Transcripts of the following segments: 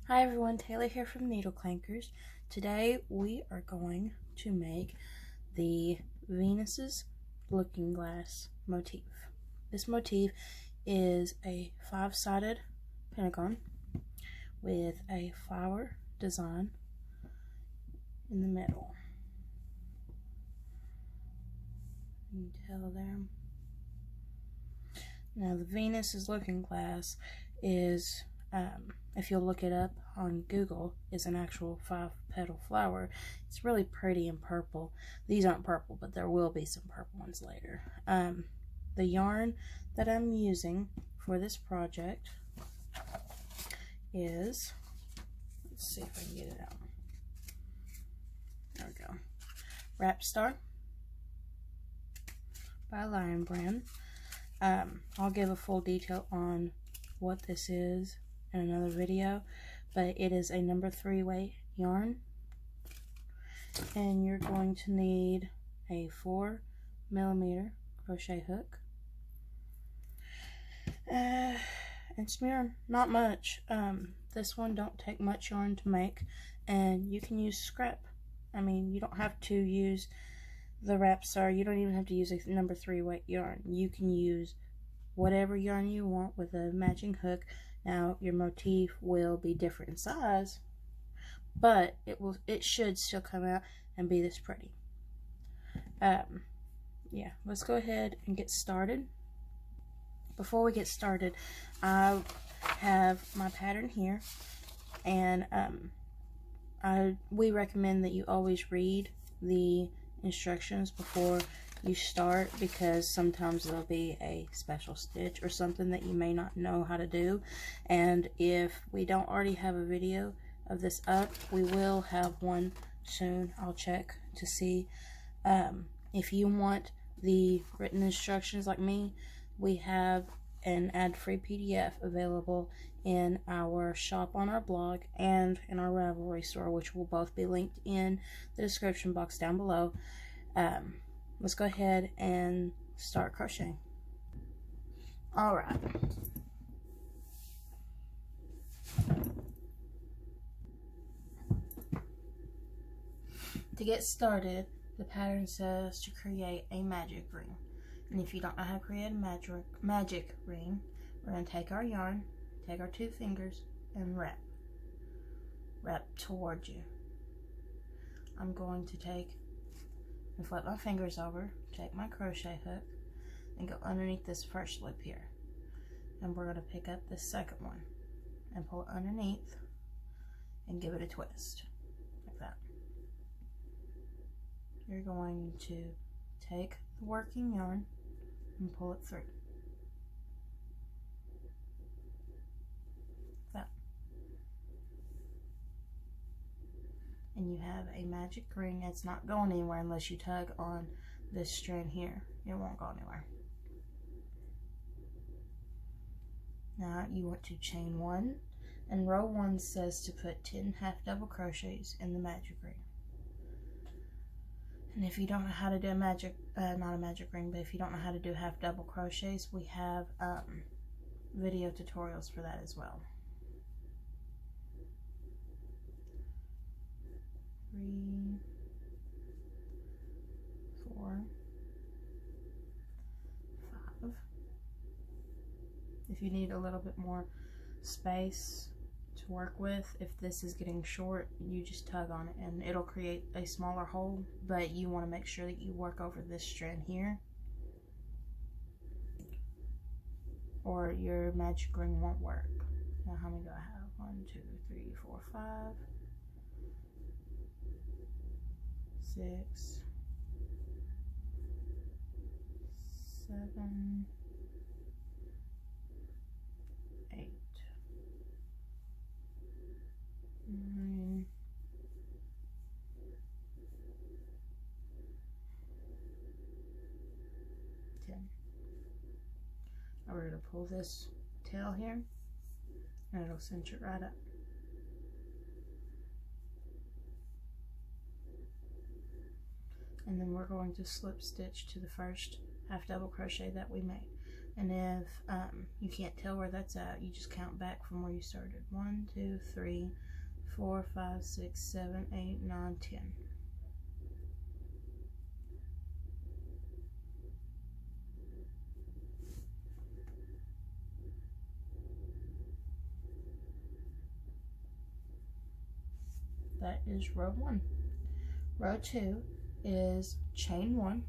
Hi everyone, Taylor here from NeedleKlankers. Today we are going to make the Venus's Looking Glass motif. This motif is a 5-sided pentagon with a flower design in the middle. You can tell there. Now the Venus's Looking Glass is if you'll look it up on Google, is an actual 5-petal flower. It's really pretty and purple. These aren't purple, but there will be some purple ones later. The yarn that I'm using for this project is, let's see if I can get it out. There we go. Wrap Star by Lion Brand. I'll give a full detail on what this is in another video, but it is a number 3 weight yarn, and you're going to need a 4mm crochet hook and some yarn. Not much. This one don't take much yarn to make, and you can use scrap. I mean, you don't have to use the Wrap Star. You don't even have to use a number 3 weight yarn. You can use whatever yarn you want with a matching hook. Now your motif will be different in size, but it should still come out and be this pretty. Yeah, let's go ahead and get started. Before we get started, I have my pattern here, and we recommend that you always read the instructions before you start, because sometimes there'll be a special stitch or something that you may not know how to do. And if we don't already have a video of this up, we will have one soon. I'll check to see. If you want the written instructions like me, we have an ad-free PDF available in our shop on our blog and in our Ravelry store, which will both be linked in the description box down below. Let's go ahead and start crocheting. Alright. To get started, the pattern says to create a magic ring. And if you don't know how to create a magic ring, we're going to take our yarn, take our 2 fingers, and wrap. Wrap towards you. I'm going to take and flip my fingers over, take my crochet hook, and go underneath this first loop here. And we're going to pick up this second one and pull it underneath and give it a twist, like that. You're going to take the working yarn and pull it through. Like that. And you have a magic ring. It's not going anywhere unless you tug on this strand here. It won't go anywhere. Now you want to chain 1, and row 1 says to put 10 half double crochets in the magic ring. And if you don't know how to do a magic, not a magic ring, but if you don't know how to do half double crochets, we have video tutorials for that as well. 3, 4, 5. If you need a little bit more space to work with, if this is getting short, you just tug on it and it'll create a smaller hole, but you want to make sure that you work over this strand here, or your magic ring won't work. Now how many do I have? 1, 2, 3, 4, 5, 6, 7, 8, 9, 10. Now we're going to pull this tail here, and it'll cinch it right up. And then we're going to slip stitch to the first half double crochet that we made. And if you can't tell where that's at, you just count back from where you started. 1, 2, 3, 4, 5, 6, 7, 8, 9, 10. That is row 1. Row 2 is chain 1,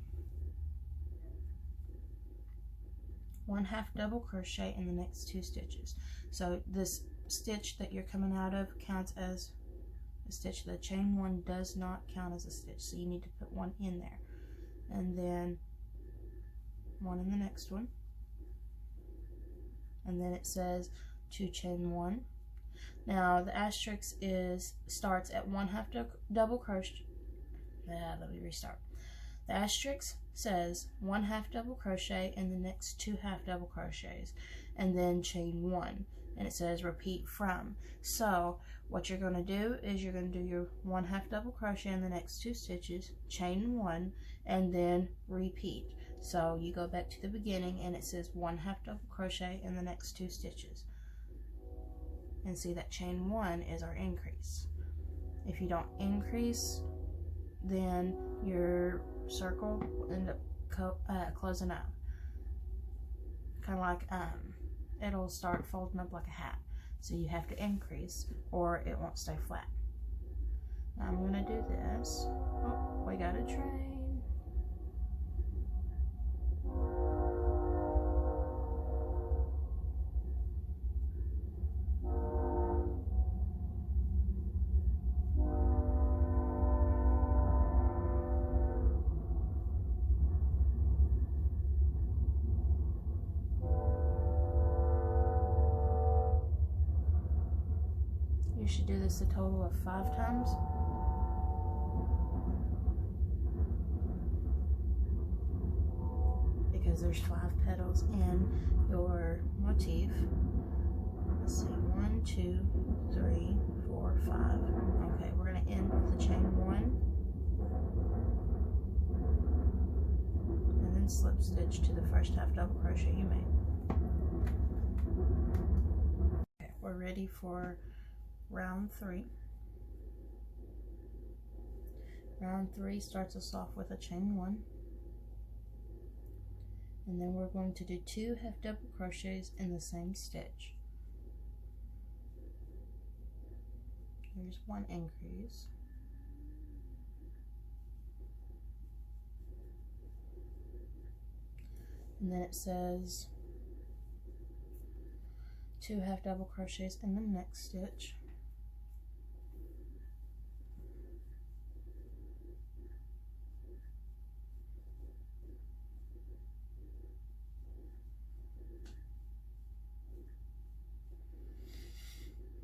1/2 double crochet in the next 2 stitches. So this stitch that you're coming out of counts as a stitch. The chain 1 does not count as a stitch, so you need to put 1 in there, and then 1 in the next one, and then it says to chain 1. Now the asterisk starts at 1/2 double crochet. Let me restart. The asterisk says 1/2 double crochet in the next 2 half double crochets, and then chain 1, and it says repeat from. So what you're going to do is you're going to do your 1/2 double crochet in the next 2 stitches, chain 1, and then repeat. So you go back to the beginning, and it says 1/2 double crochet in the next 2 stitches. And see that chain 1 is our increase. If you don't increase, then your circle will end up closing up. Kind of like it'll start folding up like a hat. So you have to increase or it won't stay flat. Now I'm gonna do this. Oh, we got a train. You should do this a total of 5 times. Because there's 5 petals in your motif. Let's see, 1, 2, 3, 4, 5. Okay, we're going to end with the chain 1. And then slip stitch to the first half double crochet you made. Okay, we're ready for round 3. Round 3 starts us off with a chain 1, and then we're going to do 2 half double crochets in the same stitch. Here's 1 increase, and then it says 2 half double crochets in the next stitch.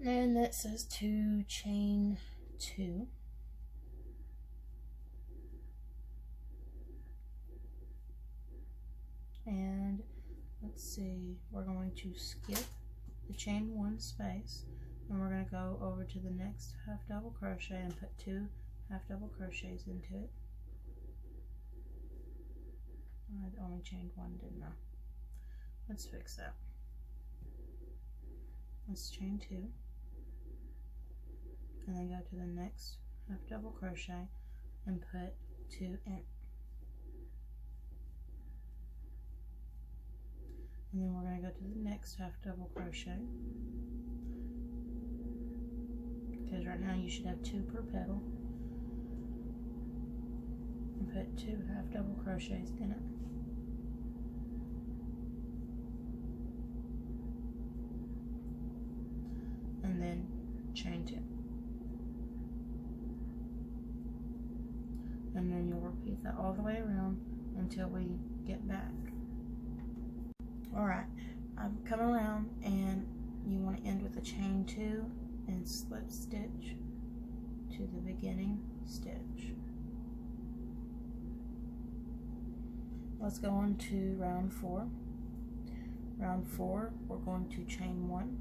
And that says to chain 2. And let's see, we're going to skip the chain 1 space, and we're going to go over to the next half double crochet and put 2 half double crochets into it. I only chained 1, didn't I? Let's fix that. Let's chain 2, and then go to the next half double crochet and put 2 in. And then we're going to go to the next half double crochet, because right now you should have 2 per petal, and put 2 half double crochets in it. And then chain 2. And then you'll repeat that all the way around until we get back. Alright, I've come around, and you want to end with a chain 2 and slip stitch to the beginning stitch. Let's go on to round 4. Round 4, we're going to chain 1,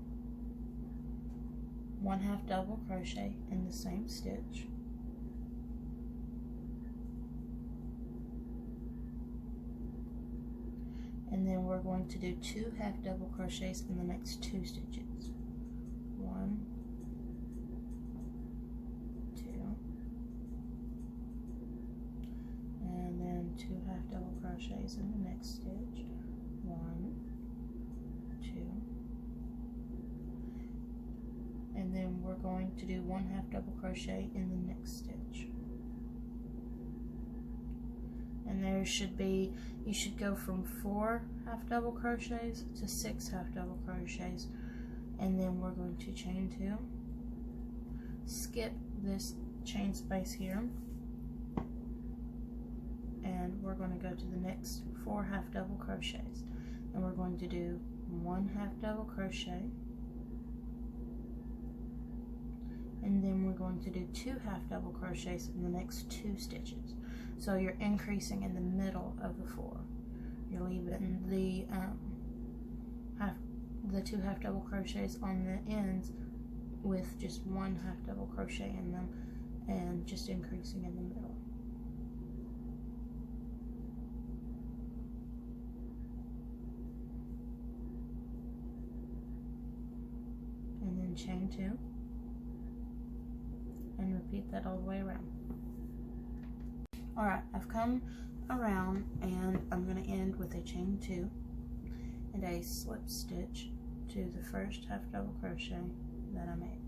1 half double crochet in the same stitch, and then we're going to do 2 half double crochets in the next 2 stitches. 1, 2, and then 2 half double crochets in the next stitch. 1, 2, and then we're going to do 1 half double crochet in the next stitch. And there should be, you should go from 4 half double crochets to 6 half double crochets, and then we're going to chain 2, skip this chain space here, and we're going to go to the next 4 half double crochets, and we're going to do 1 half double crochet, and then we're going to do 2 half double crochets in the next 2 stitches. So you're increasing in the middle of the 4. You're leaving the 2 half double crochets on the ends with just 1 half double crochet in them, and just increasing in the middle. And then chain 2, and repeat that all the way around. Alright, I've come around and I'm going to end with a chain 2 and a slip stitch to the first half double crochet that I made.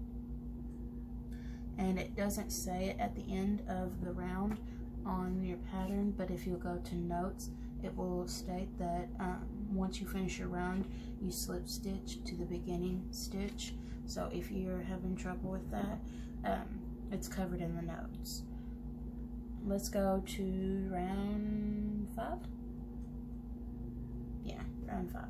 And it doesn't say it at the end of the round on your pattern, but if you go to notes, it will state that once you finish your round, you slip stitch to the beginning stitch. So if you're having trouble with that, it's covered in the notes. Let's go to round 5. Yeah, round 5.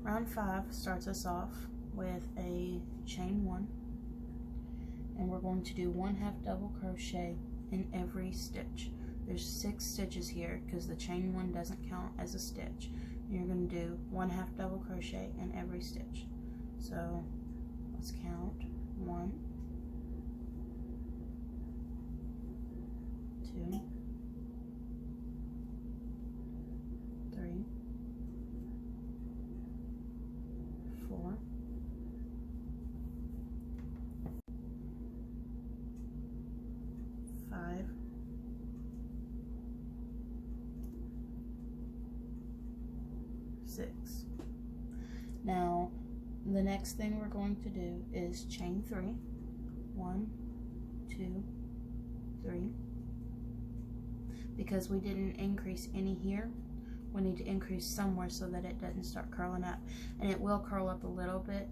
Round 5 starts us off with a chain 1, and we're going to do 1 half double crochet in every stitch. There's 6 stitches here because the chain 1 doesn't count as a stitch. You're going to do 1 half double crochet in every stitch. So let's count. 1, 2, 3, 4, 5, 6. Now the next thing we're going to do is chain 3. 1, 2, 3. Because we didn't increase any here, we need to increase somewhere so that it doesn't start curling up. And it will curl up a little bit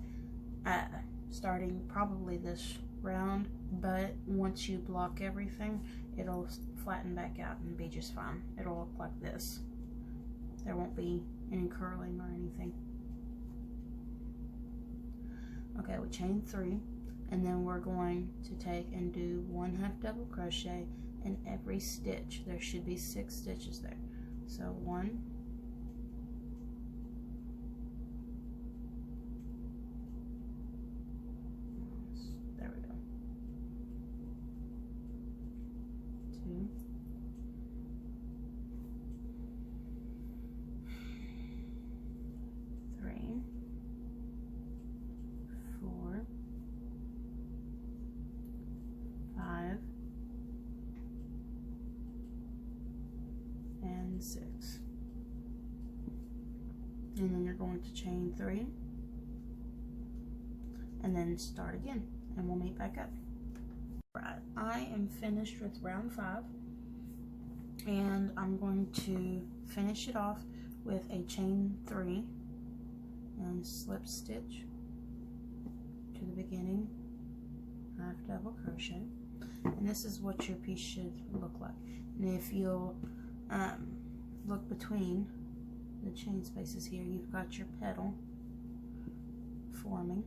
starting probably this round, but once you block everything, it'll flatten back out and be just fine. It'll look like this. There won't be any curling or anything. Okay, we chain 3, and then we're going to take and do 1 half double crochet in every stitch. There should be 6 stitches there. So 1, 2, 3, 4, 5, and 6. And then you're going to chain 3 and then start again, and we'll meet back up. Right, I am finished with round 5, and I'm going to finish it off with a chain 3 and slip stitch to the beginning half double crochet, and this is what your piece should look like. And if you'll look between the chain spaces here, you've got your petal forming.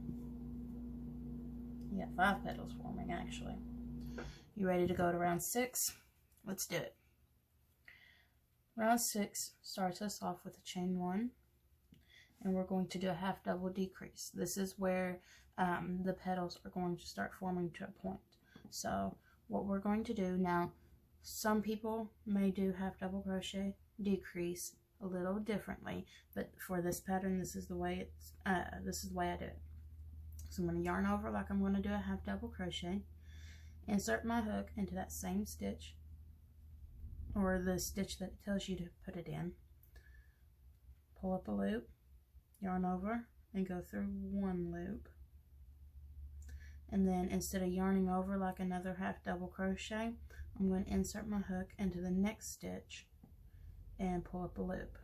You got 5 petals forming actually. You ready to go to round 6? Let's do it. Round 6 starts us off with a chain 1, and we're going to do a half double decrease. This is where the petals are going to start forming to a point. So what we're going to do now, some people may do half double crochet, decrease a little differently, but for this pattern, this is the way I do it. So I'm going to yarn over like I'm going to do a half double crochet, insert my hook into that same stitch, or the stitch that tells you to put it in, pull up a loop, yarn over, and go through one loop. And then instead of yarning over like another half double crochet, I'm going to insert my hook into the next stitch and pull up a loop.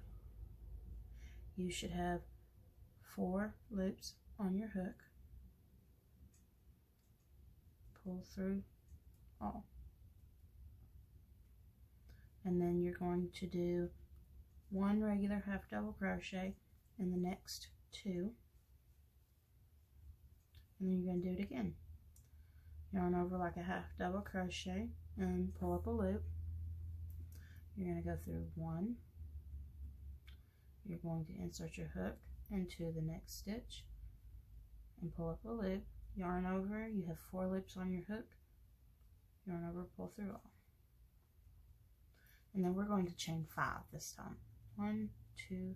You should have 4 loops on your hook. Pull through all. And then you're going to do 1 regular half double crochet in the next 2. And then you're going to do it again. Yarn over like a half double crochet and pull up a loop. You're going to go through 1. You're going to insert your hook into the next stitch and pull up a loop. Yarn over. You have 4 loops on your hook. Yarn over, pull through all. And then we're going to chain 5 this time. 1, 2,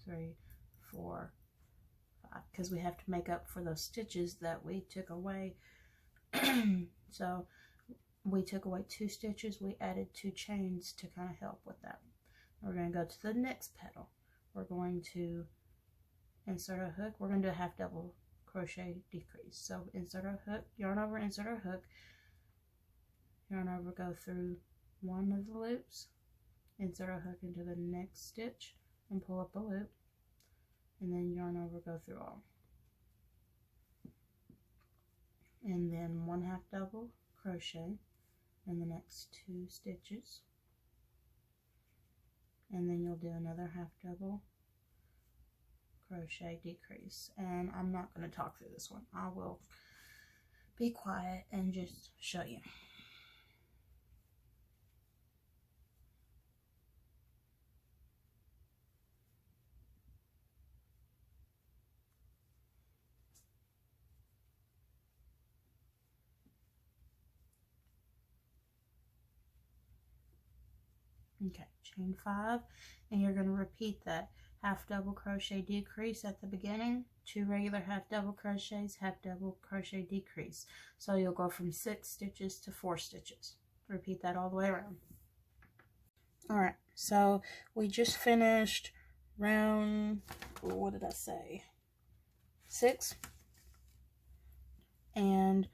3, 4, 5, because we have to make up for those stitches that we took away. So we took away 2 stitches, we added 2 chains to kind of help with that. We're going to go to the next petal. We're going to insert a hook. We're going to do a half double crochet decrease. So insert a hook, yarn over, insert a hook, yarn over, go through 1 of the loops, insert a hook into the next stitch and pull up a loop, and then yarn over, go through all. And then 1 half double crochet in the next 2 stitches, and then you'll do another half double crochet decrease. And I'm not going to talk through this one. I will be quiet and just show you. Okay, chain 5, and you're going to repeat that half double crochet decrease at the beginning, 2 regular half double crochets, half double crochet decrease. So you'll go from 6 stitches to 4 stitches. Repeat that all the way around. Alright, so we just finished round, what did I say, 6, and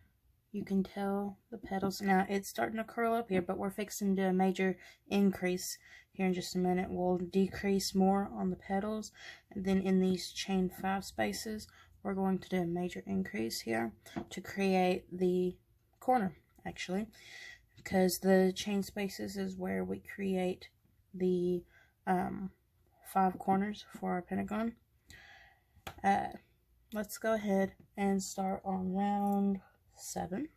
you can tell the petals, now it's starting to curl up here, but we're fixing to do a major increase here in just a minute. We'll decrease more on the petals, and then in these chain 5 spaces, we're going to do a major increase here to create the corner, actually, because the chain spaces is where we create the 5 corners for our pentagon. Let's go ahead and start on round 7.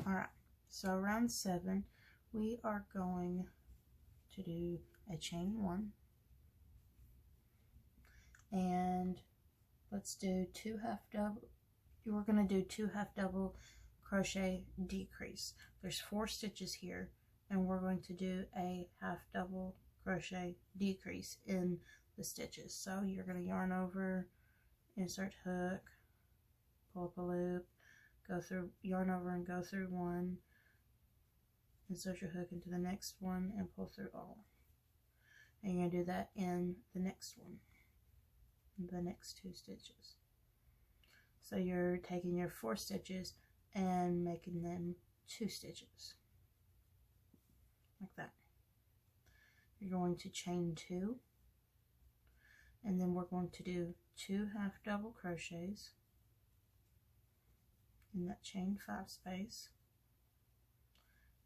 Alright, so round 7, we are going to do a chain 1, and let's do 2 half double. We're going to do 2 half double crochet decrease. There's 4 stitches here, and we're going to do a half double crochet decrease in the stitches. So you're going to yarn over, insert hook, pull up a loop, go through, yarn over and go through 1, insert your hook into the next one and pull through all. And you're going to do that in the next one, the next 2 stitches. So you're taking your 4 stitches and making them 2 stitches, like that. You're going to chain 2, and then we're going to do 2 half double crochets in that chain 5 space,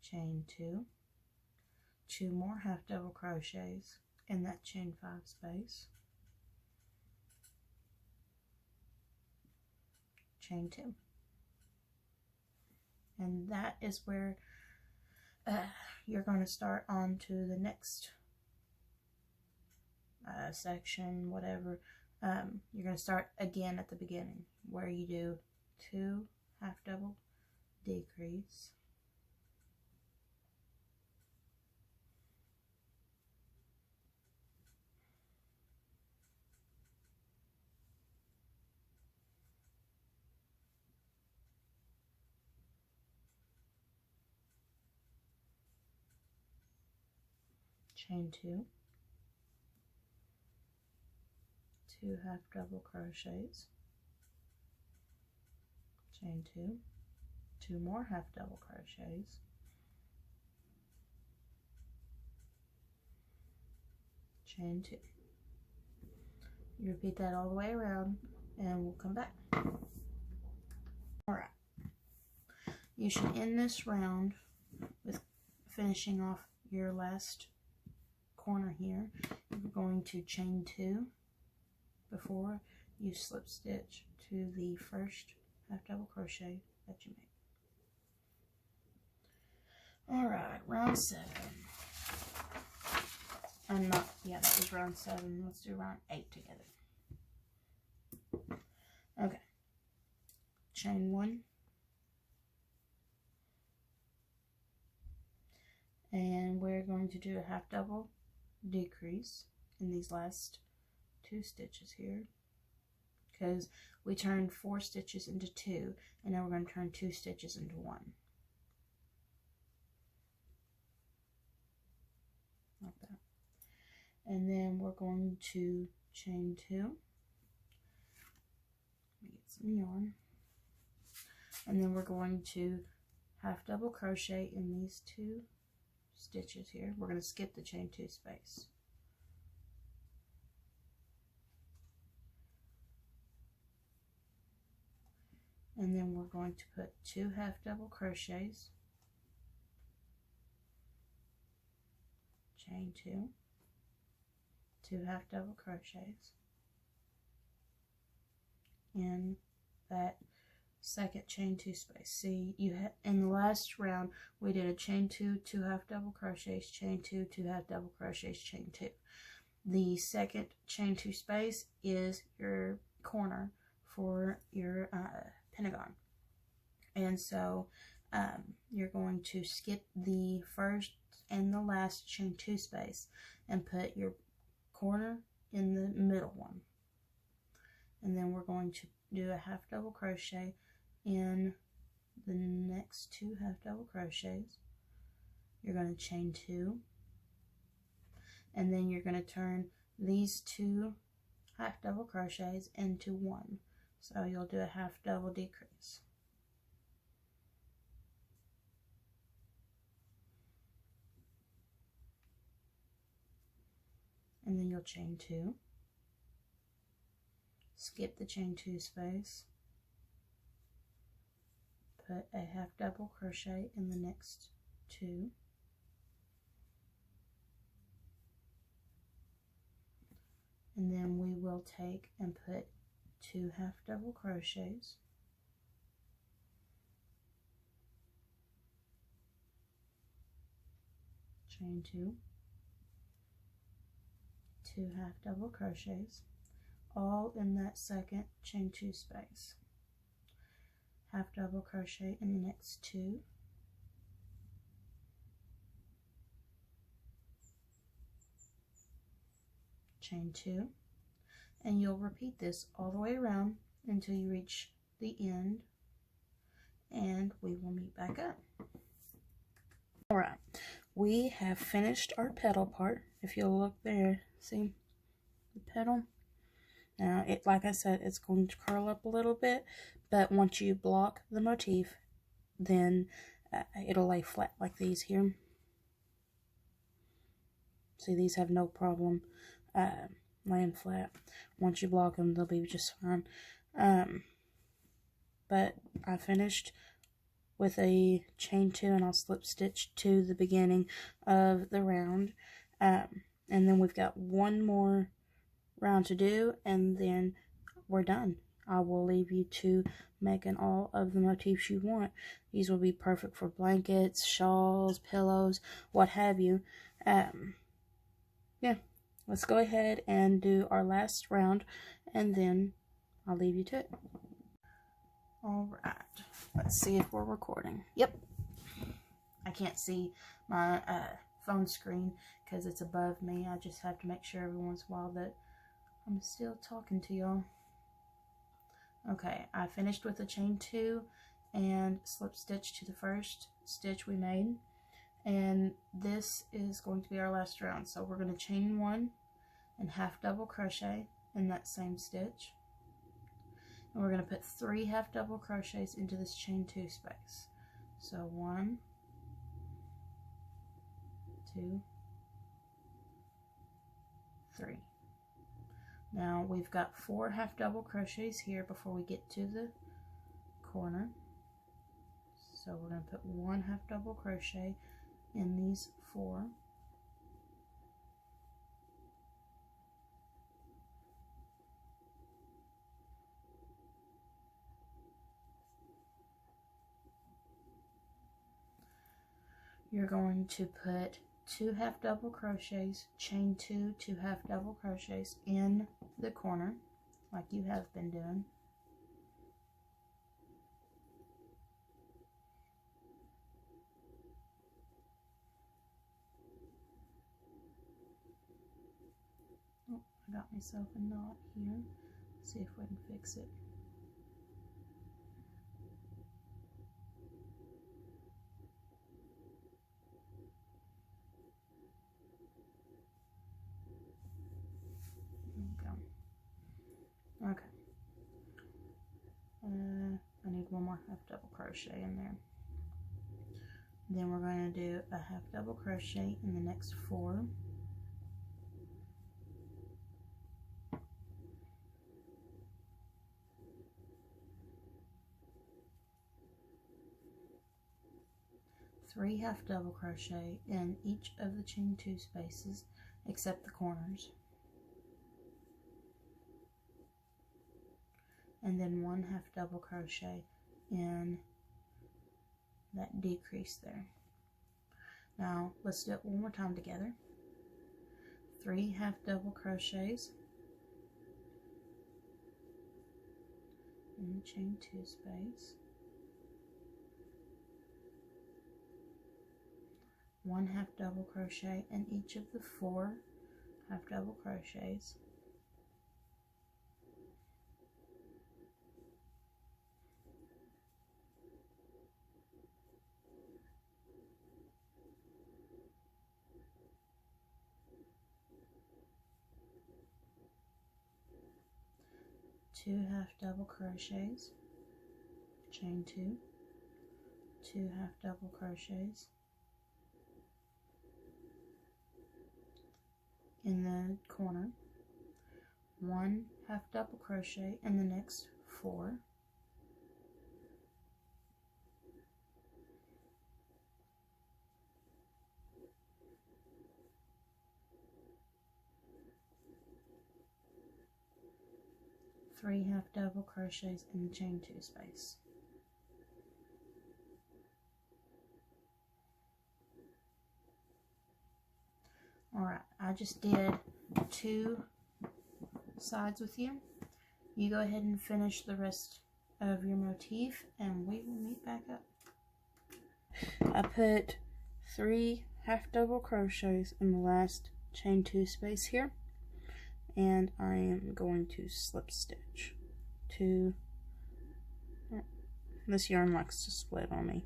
chain 2, 2 more half double crochets in that chain 5 space, chain 2. And that is where you're going to start on to the next section, whatever. You're going to start again at the beginning where you do 2 half double decrease, chain 2, 2 half double crochets, chain 2, 2 more half double crochets, chain 2. You repeat that all the way around and we'll come back. Alright, you should end this round with finishing off your last corner here. You're going to chain 2 before you slip stitch to the first half double crochet that you made. Alright, round 7. Yeah, that was round 7. Let's do round 8 together. Okay. Chain 1. And we're going to do a half double decrease in these last 2 stitches here, because we turned 4 stitches into 2, and now we're going to turn 2 stitches into 1. Like that. And then we're going to chain 2. Let me get some yarn. And then we're going to half double crochet in these 2 stitches here. We're going to skip the chain 2 space. And then we're going to put 2 half double crochets, chain 2, 2 half double crochets in that second chain 2 space. See, in the last round we did a chain 2, 2 half double crochets, chain 2, 2 half double crochets, chain 2. The second chain 2 space is your corner for your pentagon, and so you're going to skip the first and the last chain 2 space and put your corner in the middle one, and then we're going to do a half double crochet in the next 2 half double crochets. You're going to chain 2, and then you're going to turn these 2 half double crochets into 1, so you'll do a half double decrease. And then you'll chain 2, skip the chain 2 space, put a half double crochet in the next 2, and then we will take and put 2 half double crochets, chain 2, 2 half double crochets, all in that second chain 2 space, half double crochet in the next 2, chain 2, and you'll repeat this all the way around until you reach the end, and we will meet back up. Alright, we have finished our petal part. If you'll look there, see the petal? Now, like I said, it's going to curl up a little bit, but once you block the motif, then it'll lay flat like these here. See, these have no problem laying flat. Once you block them, they'll be just fine. But I finished with a chain 2, and I'll slip stitch to the beginning of the round. And then we've got one more round to do, and then we're done. I will leave you to making all of the motifs you want. These will be perfect for blankets, shawls, pillows, what have you. Yeah, let's go ahead and do our last round, and then I'll leave you to it. Alright, let's see if we're recording. Yep. I can't see my phone screen because it's above me. I just have to make sure every once in a while that I'm still talking to y'all. Okay, I finished with a chain 2 and slip stitch to the first stitch we made. And this is going to be our last round. So we're going to chain 1 and half double crochet in that same stitch. And we're going to put 3 half double crochets into this chain 2 space. So 1, 2, 3. Now we've got 4 half double crochets here before we get to the corner. So we're going to put 1 half double crochet in these 4. You're going to put 2 half double crochets, chain 2, 2 half double crochets in the corner like you have been doing. Oh, I got myself a knot here. Let's see if we can fix it. Okay. I need one more half double crochet in there. Then we're going to do a half double crochet in the next 4. Three half double crochet in each of the chain 2 spaces except the corners. And then 1 half double crochet in that decrease there. Now let's do it one more time together. 3 half double crochets in the chain 2 space. 1 half double crochet in each of the 4 half double crochets. Two half double crochets, chain 2, 2 half double crochets in the corner, 1 half double crochet in the next 4, three half double crochets in the chain 2 space. Alright, I just did 2 sides with you. You go ahead and finish the rest of your motif and we will meet back up. I put 3 half double crochets in the last chain 2 space here, and I am going to slip stitch to, this yarn likes to split on me.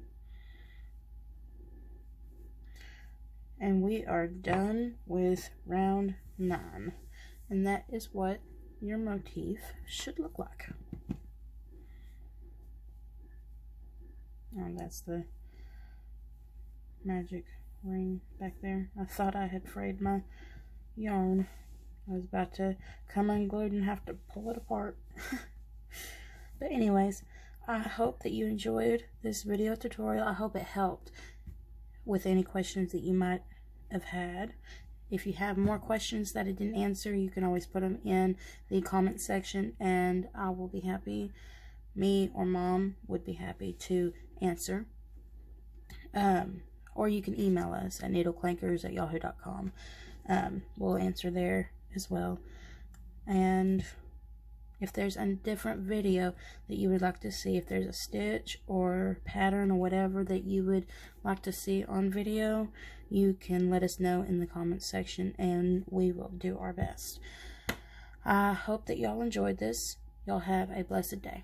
And we are done with round 9, and that is what your motif should look like. Oh, that's the magic ring back there. I thought I had frayed my yarn. I was about to come unglued and have to pull it apart. But anyways, I hope that you enjoyed this video tutorial. I hope it helped with any questions that you might have had. If you have more questions that I didn't answer, you can always put them in the comment section and I will be happy, me or mom would be happy to answer. Or you can email us at NeedleKlankers@yahoo.com. We'll answer there as well. And if there's a different video that you would like to see, if there's a stitch or pattern or whatever that you would like to see on video, you can let us know in the comments section and we will do our best. I hope that y'all enjoyed this. Y'all have a blessed day.